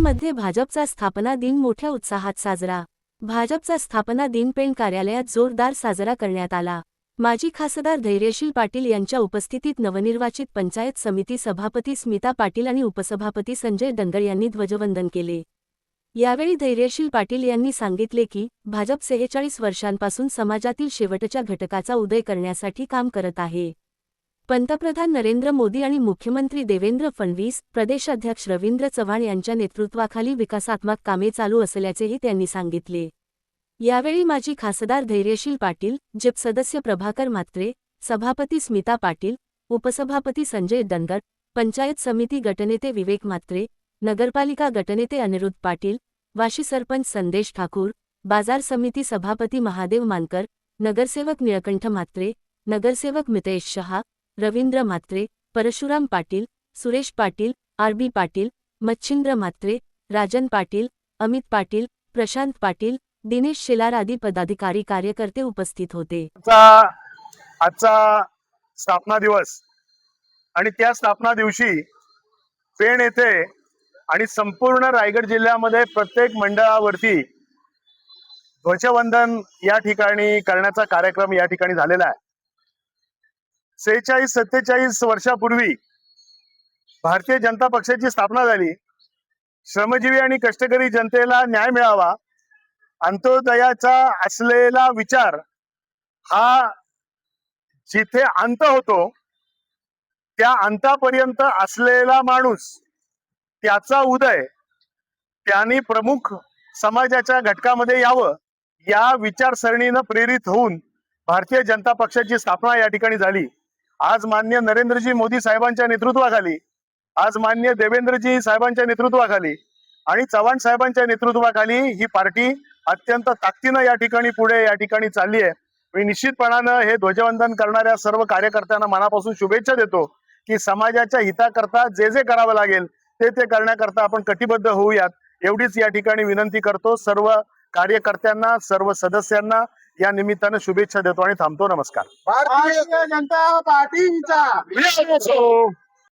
मध्ये भाजपचा स्थापना दिन मोठ्या उत्साहात साजरा। भाजपचा स्थापना दिन पेण कार्यालयात जोरदार साजरा करण्यात आला। माजी खासदार धैर्यशील पाटील यांच्या उपस्थितीत नवनिर्वाचित पंचायत समिती सभापती स्मिता पाटील आणि उपसभापती संजय दंगळ यांनी ध्वजवंदन केले। यावेळी धैर्यशील पाटील यांनी सांगितले की भाजप 46 वर्षांपासून समाजातील शेवटच्या घटकाचा उदय करण्यासाठी काम करत आहे। पंतप्रधान नरेंद्र मोदी आणि मुख्यमंत्री देवेंद्र फडणवीस, प्रदेशाध्यक्ष रवींद्र चव्हाण यांच्या नेतृत्वाखाली विकासात्मक कामे चालू असल्याचेही त्यांनी सांगितले। यावेळी माजी खासदार धैर्यशील पाटील, जिप सदस्य प्रभाकर म्हात्रे, सभापती स्मिता पाटील, उपसभापती संजय दंगळ, पंचायत समिती गटनेते विवेक म्हात्रे, नगरपालिका गटनेते अनिरुद्ध पाटील, वाशी सरपंच संदेश ठाकूर, बाजार समिती सभापती महादेव मानकर, नगरसेवक निळकंठ म्हात्रे, नगरसेवक मितेश शहा, रवींद्र म्हात्रे, परशुराम पाटील, सुरेश पाटील, आर.बी. पाटील, मच्छिंद्र म्हात्रे, राजन पाटील, अमित पाटील, प्रशांत पाटील, दिनेश शेलार आदी पदाधिकारी कार्यकर्ते उपस्थित होते। आजचा स्थापना दिवस आणि त्या स्थापना दिवशी पेण येथे आणि संपूर्ण रायगड जिल्ह्यामध्ये प्रत्येक मंडळावरती ध्वजवंदन या ठिकाणी करण्याचा कार्यक्रम या ठिकाणी झालेला आहे। 46-47 वर्षापूर्वी भारतीय जनता पक्षाची स्थापना झाली। श्रमजीवी आणि कष्टकरी जनतेला न्याय मिळावा, अंत्योदयाचा असलेला विचार हा जिथे अंत होतो त्या अंतापर्यंत असलेला माणूस, त्याचा उदय त्यांनी प्रमुख समाजाच्या घटकामध्ये यावं या विचारसरणीनं प्रेरित होऊन भारतीय जनता पक्षाची स्थापना या ठिकाणी झाली। आज माननीय नरेंद्रजी मोदी साहेबांच्या नेतृत्वाखाली, आज माननीय देवेंद्रजी साहेबांच्या नेतृत्वाखाली आणि चव्हाण साहेबांच्या नेतृत्वाखाली ही पार्टी अत्यंत ताकदीनं या ठिकाणी पुढे या ठिकाणी चालली आहे। मी निश्चितपणानं हे ध्वजवंदन करणाऱ्या सर्व कार्यकर्त्यांना मनापासून शुभेच्छा देतो की समाजाच्या हिताकरता जे जे करावं लागेल ते करण्याकरता आपण कटिबद्ध होऊयात, एवढीच या ठिकाणी विनंती करतो। सर्व कार्यकर्त्यांना, सर्व सदस्यांना या निमित्तानं शुभेच्छा देतो आणि थांबतो। नमस्कार। भारतीय जनता पार्टीचा